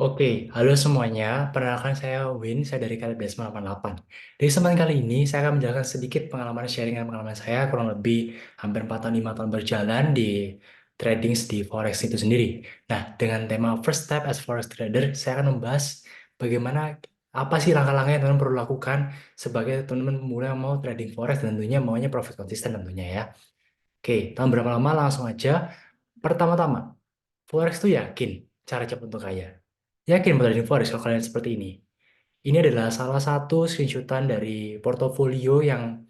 Oke, halo semuanya. Perkenalkan saya Win, saya dari Kalibres 98. Di kesempatan kali ini, saya akan menjelaskan sedikit pengalaman sharing dan pengalaman saya kurang lebih hampir 4 tahun 5 tahun berjalan di trading di Forex itu sendiri. Nah, dengan tema First Step as Forex Trader, saya akan membahas bagaimana apa sih langkah-langkah yang teman-teman perlu lakukan sebagai teman-teman pemula yang mau trading Forex dan tentunya maunya profit konsisten tentunya ya. Oke, tanpa berlama-lama langsung aja. Pertama-tama, Forex tuh yakin cara cepat untuk kaya. Yakin mau trading Forex kalau kalian seperti ini. Ini adalah salah satu screenshotan dari portofolio yang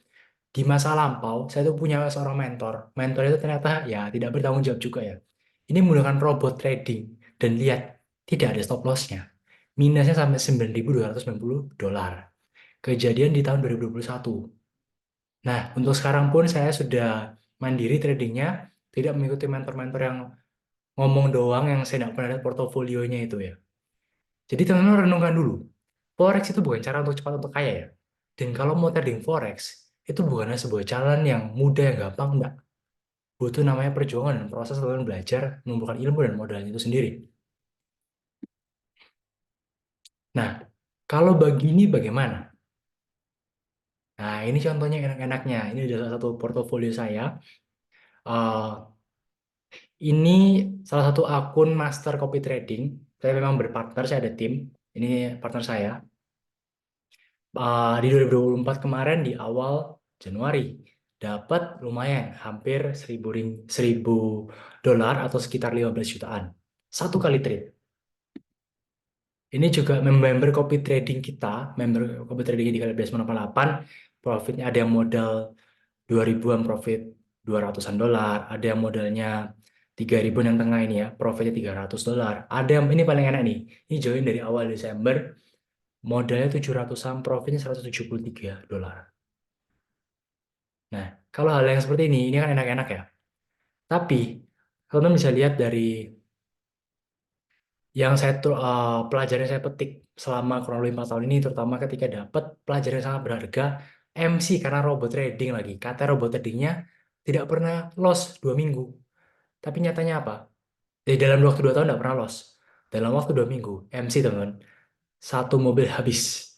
di masa lampau saya tuh punya seorang mentor. Mentor itu ternyata ya tidak bertanggung jawab juga ya. Ini menggunakan robot trading dan lihat tidak ada stop lossnya. Minusnya sampai 9.290 dolar. Kejadian di tahun 2021. Nah, untuk sekarang pun saya sudah mandiri tradingnya, tidak mengikuti mentor-mentor yang ngomong doang yang saya tidak pernah lihat portofolionya itu ya. Jadi teman-teman renungkan dulu, Forex itu bukan cara untuk cepat untuk kaya ya. Dan kalau mau trading Forex, itu bukanlah sebuah jalan yang mudah yang gampang, enggak. Butuh namanya perjuangan dan proses teman belajar, mengumpulkan ilmu dan modalnya itu sendiri. Nah, kalau begini bagaimana? Nah, ini contohnya enak-enaknya. Ini adalah salah satu portofolio saya. Eh, ini salah satu akun master copy trading. Saya memang berpartner, saya ada tim. Ini partner saya. Di 2024 kemarin di awal Januari dapat lumayan hampir 1.000 dolar atau sekitar 15 jutaan satu kali trade. Ini juga member copy trading kita, member copy trading di kali 88, profitnya ada yang modal 2.000-an profit 200-an dolar, ada yang modalnya 3.000 yang tengah ini ya, profitnya 300 dolar. Ada yang ini paling enak nih. Ini join dari awal Desember, modalnya 700-an, profitnya 173 dolar. Nah, kalau hal yang seperti ini kan enak-enak ya. Tapi, kalian bisa lihat dari yang pelajaran yang saya petik selama kurang lebih 4 tahun ini, terutama ketika dapat pelajaran yang sangat berharga, MC karena robot trading lagi. Kata robot tradingnya tidak pernah loss 2 minggu. Tapi nyatanya apa? Dalam waktu 2 tahun tidak pernah loss. Dalam waktu 2 minggu, MC teman, satu mobil habis.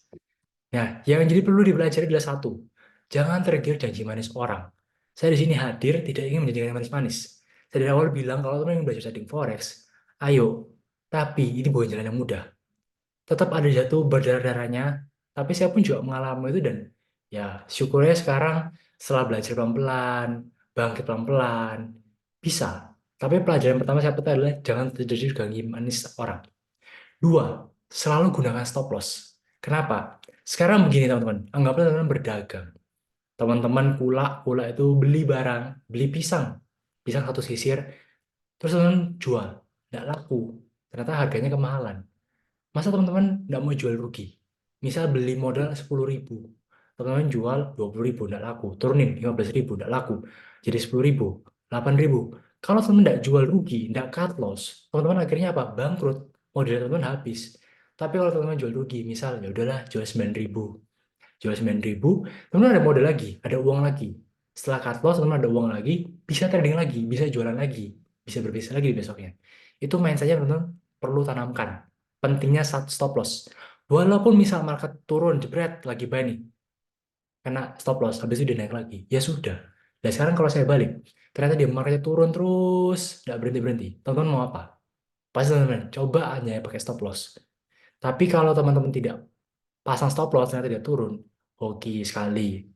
Nah, yang jadi perlu dipelajari adalah satu, jangan tergiur janji manis orang. Saya di sini hadir tidak ingin menjadikan manis-manis. Saya dari awal bilang kalau teman ingin belajar trading forex, ayo. Tapi ini bukan jalan yang mudah. Tetap ada jatuh berdarah-darahnya. Tapi saya pun juga mengalami itu dan ya syukurnya sekarang setelah belajar pelan-pelan, bangkit pelan-pelan, bisa. Tapi pelajaran pertama saya petik adalah jangan terjadi janji manis orang. Dua, selalu gunakan stop loss. Kenapa? Sekarang begini teman-teman, anggaplah teman-teman berdagang. Teman-teman kula itu beli barang, beli pisang. Pisang satu sisir, terus teman-teman jual. Nggak laku. Ternyata harganya kemahalan. Masa teman-teman nggak mau jual rugi? Misal beli modal 10.000. Teman-teman jual 20.000, nggak laku. Turunin 15.000, nggak laku. Jadi 10.000, 8.000. Kalau teman-teman nggak jual rugi, nggak cut loss, teman-teman akhirnya apa? Bangkrut. Modal teman-teman habis. Tapi kalau teman-teman jual rugi, misal ya udahlah jual 9.000. Jual 9.000, teman-teman ada modal lagi, ada uang lagi. Setelah cut loss, teman-teman ada uang lagi, bisa trading lagi, bisa jualan lagi, bisa berbisnis lagi di besoknya. Itu main saja teman-teman perlu tanamkan. Pentingnya stop loss. Walaupun misal market turun, jebret, lagi buy nih, kena stop loss, habis itu dia naik lagi. Ya sudah. Dan sekarang kalau saya balik, ternyata dia marketnya turun terus, nggak berhenti-berhenti. Teman-teman mau apa? Pasti teman-teman, coba aja ya pakai stop loss. Tapi kalau teman-teman tidak pasang stop loss, ternyata dia turun, hoki sekali,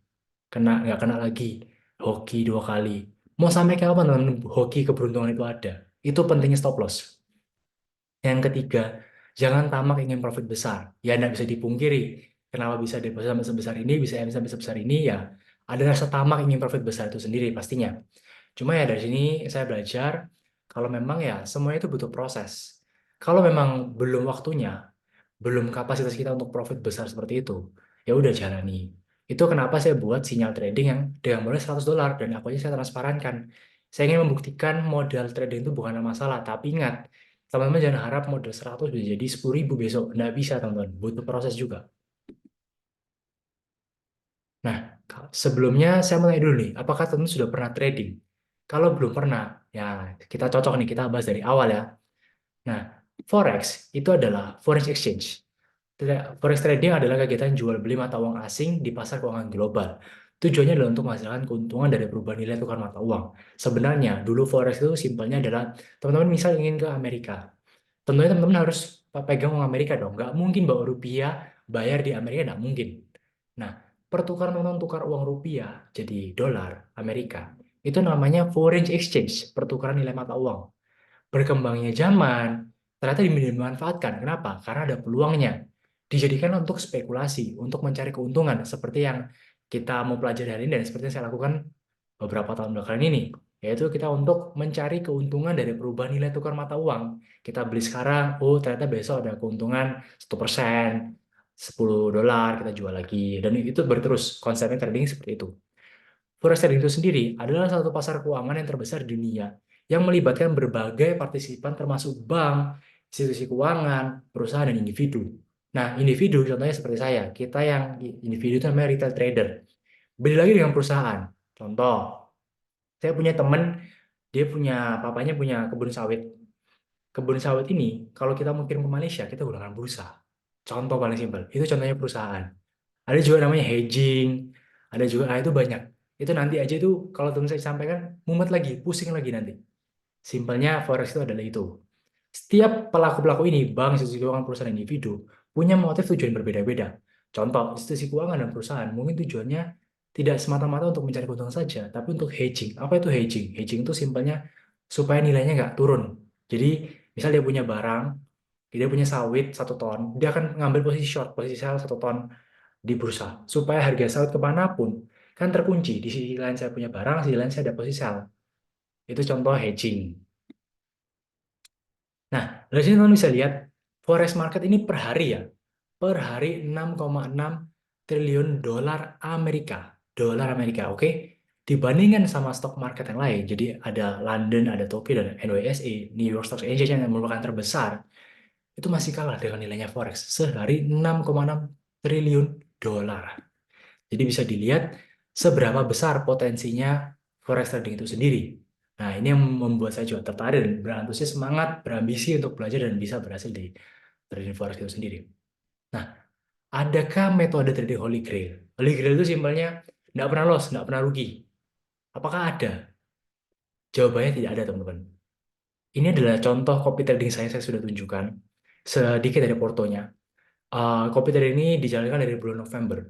nggak kena lagi, hoki 2 kali. Mau sampai kapan teman hoki keberuntungan itu ada? Itu pentingnya stop loss. Yang ketiga, jangan tamak ingin profit besar. Ya, nggak bisa dipungkiri. Kenapa bisa deposit sampai sebesar ini, bisa MC sampai sebesar ini, ya ada rasa tamak ingin profit besar itu sendiri pastinya. Cuma ya dari sini saya belajar, kalau memang ya semuanya itu butuh proses. Kalau memang belum waktunya, belum kapasitas kita untuk profit besar seperti itu, ya udah jalani. Itu kenapa saya buat sinyal trading yang dengan modal 100 dolar dan aku aja saya transparankan. Saya ingin membuktikan modal trading itu bukan masalah, tapi ingat, teman-teman jangan harap modal 100 bisa jadi 10.000 besok. Nggak bisa, teman-teman. Butuh proses juga. Nah, sebelumnya saya mau tanya dulu nih, apakah teman-teman sudah pernah trading? Kalau belum pernah, ya kita cocok nih, kita bahas dari awal ya. Nah, Forex itu adalah foreign exchange. Forex trading adalah kegiatan jual beli mata uang asing di pasar keuangan global. Tujuannya adalah untuk menghasilkan keuntungan dari perubahan nilai tukar mata uang. Sebenarnya, dulu forex itu simpelnya adalah teman-teman misal ingin ke Amerika. Tentunya teman-teman harus pegang uang Amerika dong. Nggak mungkin bawa rupiah, bayar di Amerika, nggak mungkin. Nah, pertukaran teman-teman tukar uang rupiah jadi dolar Amerika, itu namanya foreign exchange, pertukaran nilai mata uang. Berkembangnya zaman, ternyata dimanfaatkan. Kenapa? Karena ada peluangnya. Dijadikan untuk spekulasi, untuk mencari keuntungan, seperti yang kita mau pelajari hari ini dan seperti yang saya lakukan beberapa tahun belakangan ini, yaitu kita untuk mencari keuntungan dari perubahan nilai tukar mata uang. Kita beli sekarang, oh ternyata besok ada keuntungan 1%, $10, kita jual lagi. Dan itu berterus, konsepnya trading seperti itu. Forex trading itu sendiri adalah satu pasar keuangan yang terbesar di dunia yang melibatkan berbagai partisipan termasuk bank, institusi keuangan, perusahaan, dan individu. Nah, individu contohnya seperti saya, kita yang individu itu namanya retail trader. Beda lagi dengan perusahaan. Contoh, saya punya teman, dia punya, papanya punya kebun sawit. Kebun sawit ini, kalau kita mau kirim ke Malaysia, kita gunakan bursa. Contoh paling simpel, itu contohnya perusahaan. Ada juga namanya hedging, ada juga, nah itu banyak. Itu nanti aja itu kalau teman saya sampaikan, mumet lagi, pusing lagi nanti. Simpelnya forex itu adalah itu. Setiap pelaku-pelaku ini, bank, institusi keuangan, perusahaan, individu, punya motif tujuan berbeda-beda. Contoh, institusi keuangan dan perusahaan mungkin tujuannya tidak semata-mata untuk mencari keuntungan saja, tapi untuk hedging. Apa itu hedging? Hedging itu simpelnya supaya nilainya nggak turun. Jadi, misal dia punya barang, dia punya sawit 1 ton, dia akan mengambil posisi short, posisi sell 1 ton di bursa. Supaya harga sawit kemanapun, kan terkunci. Di sisi lain saya punya barang, di sisi lain saya ada posisi sell. Itu contoh hedging. Nah, dari sini teman bisa lihat forex market ini per hari ya. Per hari 6,6 triliun dolar Amerika. Dolar Amerika, oke? Dibandingkan sama stok market yang lain. Jadi ada London, ada Tokyo, dan NYSE, New York Stock Exchange yang merupakan terbesar. Itu masih kalah dengan nilainya forex. Sehari 6,6 triliun dolar. Jadi bisa dilihat seberapa besar potensinya forex trading itu sendiri. Nah, ini yang membuat saya juga tertarik dan berantusias semangat, berambisi untuk belajar dan bisa berhasil di trading forex itu sendiri. Nah, adakah metode trading Holy Grail? Holy Grail itu simpelnya nggak pernah loss, nggak pernah rugi. Apakah ada? Jawabannya tidak ada, teman-teman. Ini adalah contoh copy trading saya sudah tunjukkan sedikit dari portonya. Copy trading ini dijalankan dari bulan November.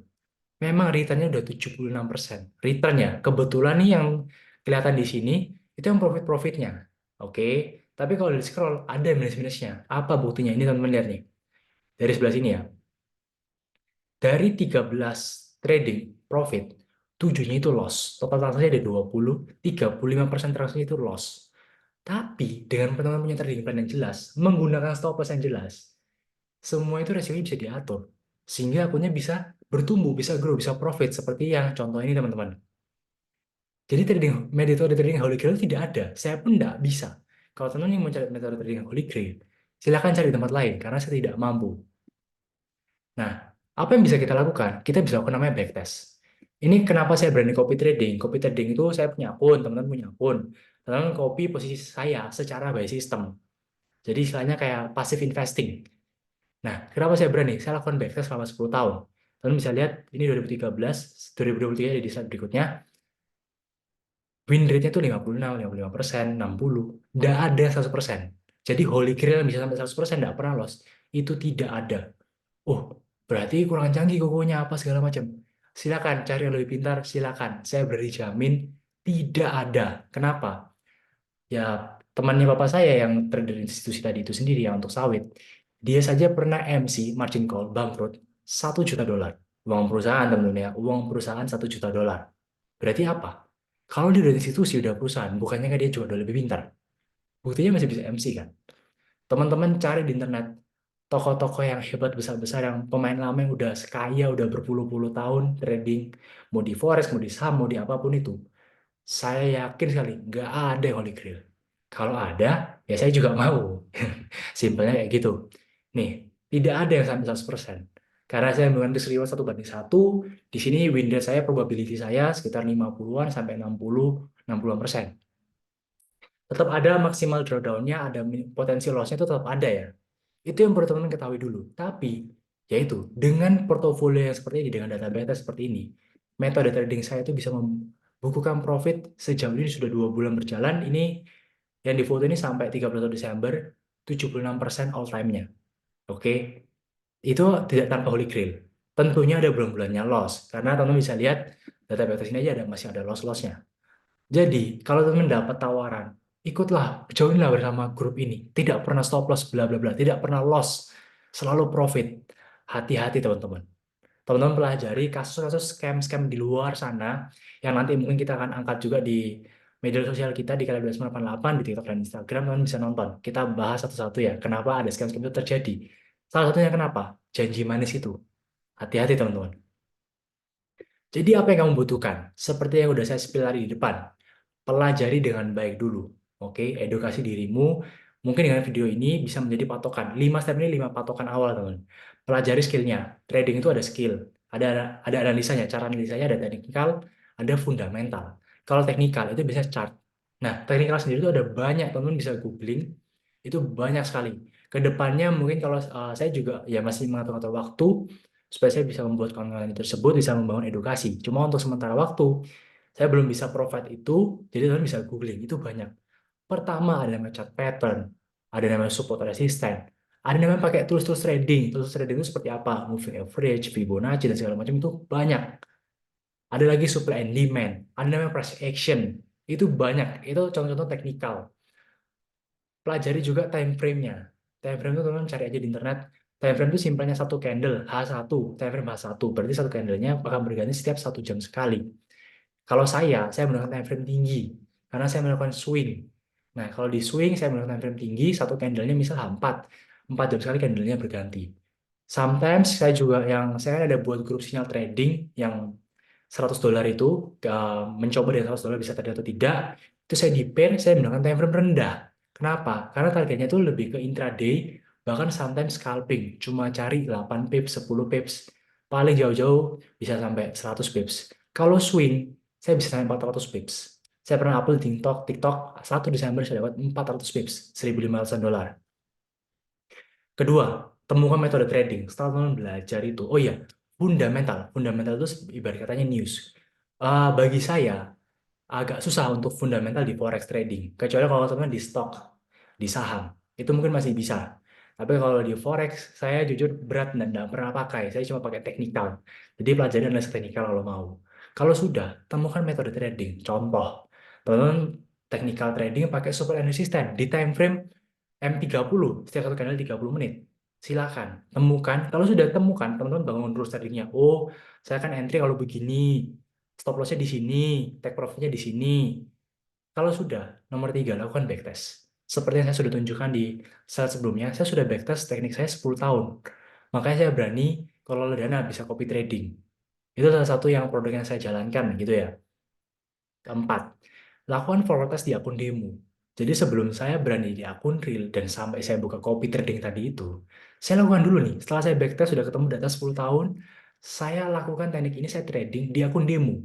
Memang returnnya udah 76%. Return ya, kebetulan nih yang kelihatan di sini, itu yang profit-profitnya. Oke, tapi kalau di scroll, ada minus-minusnya. Apa buktinya? Ini teman-teman lihat nih. Dari sebelah sini ya. Dari 13 trading profit, 7-nya itu loss. Total transaksi ada 20, 35% transaksi itu loss. Tapi dengan teman-teman punya trading plan yang jelas, menggunakan stop loss yang jelas, semua itu resikonya bisa diatur. Sehingga akunnya bisa bertumbuh, bisa grow, bisa profit. Seperti yang contoh ini teman-teman. Jadi metode trading Holy Grail tidak ada. Saya pun tidak bisa. Kalau teman yang mencari metode trading Holy Grail, silakan cari tempat lain karena saya tidak mampu. Nah, apa yang bisa kita lakukan? Kita bisa lakukan namanya backtest. Ini kenapa saya berani copy trading. Copy trading itu saya punya akun, teman-teman punya akun. Teman-teman copy posisi saya secara by system. Jadi istilahnya kayak passive investing. Nah, kenapa saya berani? Saya lakukan backtest selama 10 tahun. Teman bisa lihat, ini 2013, 2023 di slide berikutnya. Win rate-nya tuh 56, 55%, 60. Nggak ada 100%. Jadi Holy Grail yang bisa sampai 100% nggak pernah loss. Itu tidak ada. Oh, berarti kurang canggih kokonya apa segala macam. Silakan cari yang lebih pintar, silakan. Saya beri jamin tidak ada. Kenapa? Ya, temannya bapak saya yang trader institusi tadi itu sendiri yang untuk sawit. Dia saja pernah MC, margin call, bangkrut, 1 juta dolar. Uang perusahaan teman-teman ya, uang perusahaan 1 juta dolar. Berarti apa? Kalau dia udah institusi, udah perusahaan, bukannya kan dia juga udah lebih pintar. Buktinya masih bisa MC kan? Teman-teman cari di internet, tokoh-tokoh yang hebat besar-besar, yang pemain lama yang udah kaya, udah berpuluh-puluh tahun trading, mau di forex, mau di saham, mau di apapun itu. Saya yakin sekali, nggak ada yang Holy Grail. Kalau ada, ya saya juga mau. Simpelnya kayak gitu. Nih, tidak ada yang sampai 100%. Karena saya menggunakan risk reward 1 banding 1, di sini win rate saya, probability saya sekitar 50-an sampai 60, 60-an persen. Tetap ada maksimal drawdown-nya, ada potensi loss-nya itu tetap ada ya. Itu yang perlu teman-teman ketahui dulu. Tapi, yaitu dengan portofolio yang seperti ini, dengan data beta seperti ini, metode trading saya itu bisa membukukan profit sejauh ini sudah 2 bulan berjalan. Ini yang di foto ini sampai 31 Desember, 76% all time-nya. Oke, itu tidak tanpa holy grail. Tentunya ada bulan-bulannya loss, karena teman-teman bisa lihat data beta sini aja masih ada loss-lossnya. Jadi, kalau teman dapat tawaran, ikutlah, joinlah bersama grup ini. Tidak pernah stop loss, bla bla bla. Tidak pernah loss, selalu profit. Hati-hati teman-teman. Teman-teman pelajari kasus-kasus scam-scam di luar sana, yang nanti mungkin kita akan angkat juga di media sosial kita di Kala 1988, di TikTok dan Instagram, teman bisa nonton. Kita bahas satu-satu ya, kenapa ada scam-scam itu terjadi. Salah satunya kenapa? Janji manis itu. Hati-hati teman-teman. Jadi apa yang kamu butuhkan? Seperti yang udah saya spill tadi di depan. Pelajari dengan baik dulu. Oke, edukasi dirimu. Mungkin dengan video ini bisa menjadi patokan. 5 step ini 5 patokan awal, teman. Pelajari skillnya. Trading itu ada skill. Ada analisanya. Cara analisanya ada teknikal, ada fundamental. Kalau teknikal itu bisa chart. Nah, teknikal sendiri itu ada banyak, teman bisa googling. Itu banyak sekali. Kedepannya mungkin kalau saya juga ya masih mengatur-atur waktu supaya saya bisa membuat konten tersebut, bisa membangun edukasi. Cuma untuk sementara waktu, saya belum bisa provide itu, jadi teman bisa googling, itu banyak. Pertama ada namanya chart pattern, ada namanya support resistance, ada namanya pakai tools-tools trading. Tools trading itu seperti apa? Moving average, Fibonacci, dan segala macam itu banyak. Ada lagi supply and demand, ada namanya price action, itu banyak. Itu contoh-contoh teknikal. Pelajari juga time frame-nya. Time frame itu teman cari aja di internet. Time frame itu simpelnya satu candle, H1, time frame H1. Berarti satu candlenya akan berganti setiap 1 jam sekali. Kalau saya menggunakan time frame tinggi karena saya melakukan swing. Nah, kalau di swing saya menggunakan time frame tinggi, satu candlenya misal H4. 4 jam sekali candlenya berganti. Sometimes saya kan ada buat grup sinyal trading yang $100 itu, mencoba dari $100 bisa tadi atau tidak. Itu saya di pair, saya menggunakan time frame rendah. Kenapa? Karena targetnya itu lebih ke intraday, bahkan sometimes scalping. Cuma cari 8 pips, 10 pips. Paling jauh-jauh bisa sampai 100 pips. Kalau swing, saya bisa sampai 400 pips. Saya pernah upload di TikTok 1 Desember saya dapat 400 pips, $1.500. Kedua, temukan metode trading. Setelah teman belajar itu, oh iya, fundamental. Fundamental itu ibarat katanya news. Bagi saya, agak susah untuk fundamental di forex trading. Kecuali kalau teman di stok, di saham, itu mungkin masih bisa. Tapi kalau di forex, saya jujur berat dan tidak pernah pakai. Saya cuma pakai teknikal. Jadi pelajari analisa teknikal kalau mau. Kalau sudah, temukan metode trading. Contoh, teman teknikal trading pakai support and resistance di time frame M30, setiap satu candle 30 menit. Silakan, temukan. Kalau sudah temukan, teman-teman bangun terus tradingnya. Oh, saya kan entry kalau begini, stop lossnya di sini, take profitnya di sini. Kalau sudah, nomor 3, lakukan backtest. Seperti yang saya sudah tunjukkan di slide sebelumnya, saya sudah backtest teknik saya 10 tahun. Makanya saya berani kalau dana bisa copy trading. Itu salah satu yang produk yang saya jalankan gitu ya. Keempat, lakukan forward test di akun demo. Jadi sebelum saya berani di akun real dan sampai saya buka copy trading tadi itu, saya lakukan dulu nih. Setelah saya backtest sudah ketemu data 10 tahun, saya lakukan teknik ini saya trading di akun demo.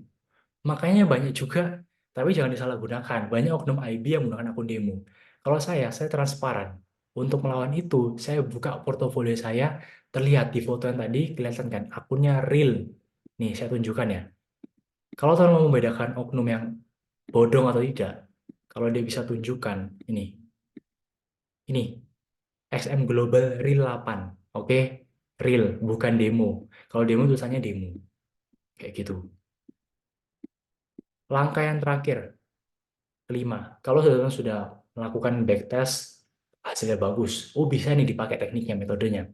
Makanya banyak juga, tapi jangan disalahgunakan. Banyak oknum IB yang menggunakan akun demo. Kalau saya transparan. Untuk melawan itu, saya buka portofolio saya, terlihat di foto yang tadi, kelihatan kan, akunnya real. Nih, saya tunjukkan ya. Kalau teman mau membedakan oknum yang bodong atau tidak, kalau dia bisa tunjukkan, ini, XM Global Real 8. Oke, real, bukan demo. Kalau demo tulisannya demo. Kayak gitu. Langkah yang terakhir, kelima, kalau sudah melakukan backtest, hasilnya bagus. Oh, bisa nih dipakai tekniknya, metodenya.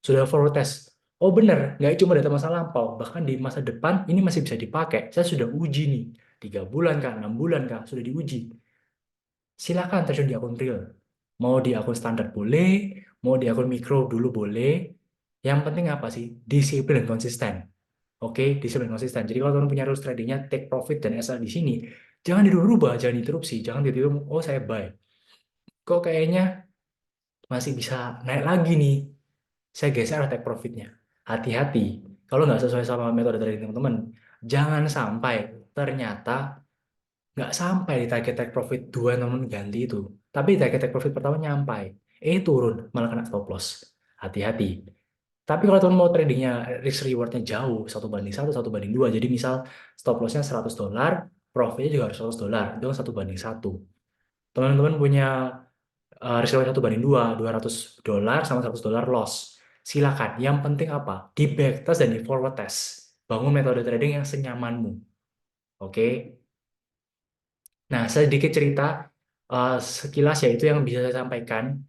Sudah forward test. Oh benar, nggak cuma data masa lampau, bahkan di masa depan ini masih bisa dipakai. Saya sudah uji nih, 3 bulan kah, 6 bulan kah, sudah diuji. Silakan terjun di akun real. Mau di akun standar boleh, mau di akun mikro dulu boleh. Yang penting apa sih? Disiplin dan konsisten. Oke, disiplin dan konsisten. Jadi kalau teman punya rules tradingnya, take profit dan SL di sini, jangan dirubah, jangan interupsi, jangan tiba-tiba, oh saya buy. Kok kayaknya masih bisa naik lagi nih. Saya geser take profitnya. Hati-hati. Kalau nggak sesuai sama metode trading teman-teman, jangan sampai ternyata nggak sampai di target take profit dua teman ganti itu. Tapi di target take profit pertama nyampai. Turun, malah kena stop loss. Hati-hati. Tapi kalau teman mau tradingnya risk rewardnya jauh, satu banding satu, satu banding dua. Jadi misal stop lossnya $100, profitnya juga harus $100. Itu kan satu banding satu. Teman-teman punya risk reward satu banding dua, $200 sama $100 loss. Silakan. Yang penting apa? Di backtest dan di forward test. Bangun metode trading yang senyamanmu. Oke. Nah, sedikit cerita sekilas ya itu yang bisa saya sampaikan.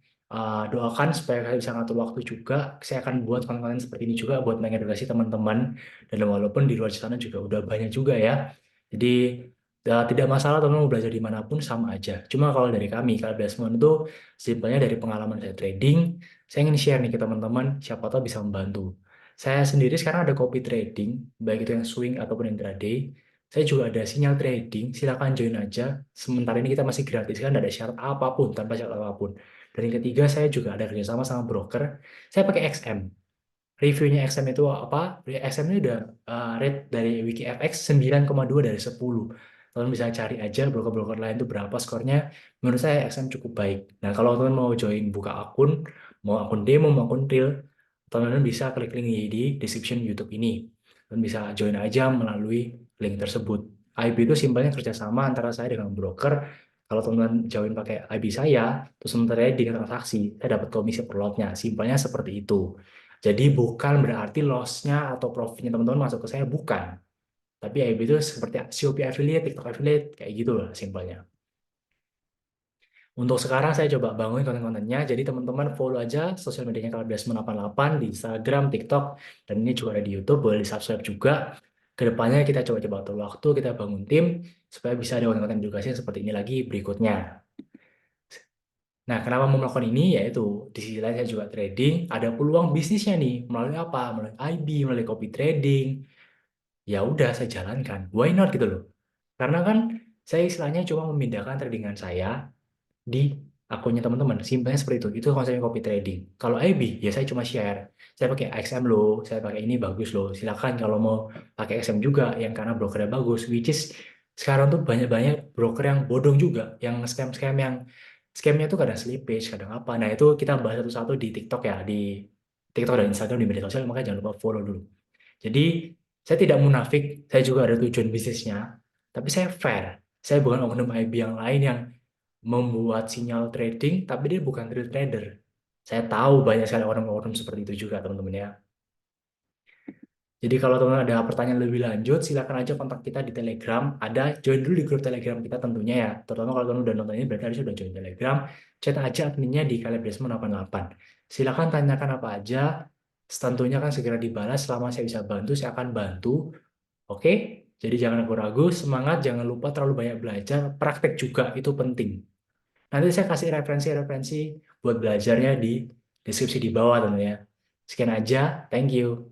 Doakan supaya saya bisa ngatur waktu juga. Saya akan buat konten-konten seperti ini juga buat mengedukasi teman-teman. Dan walaupun di luar sana juga udah banyak juga ya. Jadi tidak masalah teman-teman mau belajar dimanapun sama aja. Cuma kalau dari kami, kalau Desmond itu simpelnya dari pengalaman saya trading, saya ingin share nih ke teman-teman, siapa tahu bisa membantu. Saya sendiri sekarang ada copy trading, baik itu yang swing ataupun intraday. Saya juga ada sinyal trading, silakan join aja. Sementara ini kita masih gratis kan, tidak ada syarat apapun, tanpa syarat apapun. Dan yang ketiga, saya juga ada kerjasama sama broker. Saya pakai XM. Reviewnya XM itu apa? XM ini udah rate dari WikiFX 9,2 dari 10. Kalian bisa cari aja broker-broker lain itu berapa skornya. Menurut saya XM cukup baik. Nah, kalau teman mau join buka akun, mau akun demo, mau akun real, teman-teman bisa klik link di description YouTube ini. Dan bisa join aja melalui link tersebut. IB itu simpelnya kerjasama antara saya dengan broker. Kalau teman-teman join pakai IB saya, terus sementara di transaksi, saya dapat komisi per lotnya. Simpelnya seperti itu. Jadi bukan berarti loss-nya atau profitnya teman-teman masuk ke saya, bukan. Tapi IB itu seperti Shopee affiliate, TikTok affiliate, kayak gitu lah simpelnya. Untuk sekarang saya coba bangun konten-kontennya, jadi teman-teman follow aja sosial medianya Kalabdasman88 di Instagram, TikTok, dan ini juga ada di YouTube, boleh di subscribe juga. Kedepannya kita coba-coba atur waktu, kita bangun tim, supaya bisa ada konten-konten edukasi yang seperti ini lagi berikutnya. Nah, kenapa mau melakukan ini? Yaitu di sisi lain saya juga trading, ada peluang bisnisnya nih, melalui apa? Melalui IB, melalui copy trading. Ya udah, saya jalankan. Why not gitu loh. Karena kan saya istilahnya cuma memindahkan tradingan saya di akunnya teman-teman. Simpelnya seperti itu. Itu konsepnya copy trading. Kalau IB, ya saya cuma share. Saya pakai XM loh, saya pakai ini bagus loh. Silakan kalau mau pakai XM juga, yang karena brokernya bagus. Which is sekarang tuh banyak-banyak broker yang bodong juga, yang scam-scam yang scamnya tuh kadang slippage, kadang apa. Nah itu kita bahas satu-satu di TikTok ya, di TikTok dan Instagram di media sosial. Makanya jangan lupa follow dulu. Jadi saya tidak munafik, saya juga ada tujuan bisnisnya, tapi saya fair. Saya bukan oknum IB yang lain yang membuat sinyal trading, tapi dia bukan real trader. Saya tahu banyak sekali orang-orang seperti itu juga, teman-teman ya. Jadi kalau teman-teman ada pertanyaan lebih lanjut, silakan aja kontak kita di Telegram. Ada, join dulu di grup Telegram kita tentunya ya. Terutama kalau teman udah nonton ini, berarti harus sudah join Telegram. Chat aja adminnya di Kalibresmo88. Silakan tanyakan apa aja. Tentunya kan segera dibalas. Selama saya bisa bantu, saya akan bantu. Oke? Jadi jangan ragu-ragu, semangat, jangan lupa terlalu banyak belajar. Praktek juga, itu penting. Nanti saya kasih referensi-referensi buat belajarnya di deskripsi di bawah tentunya. Sekian aja, thank you.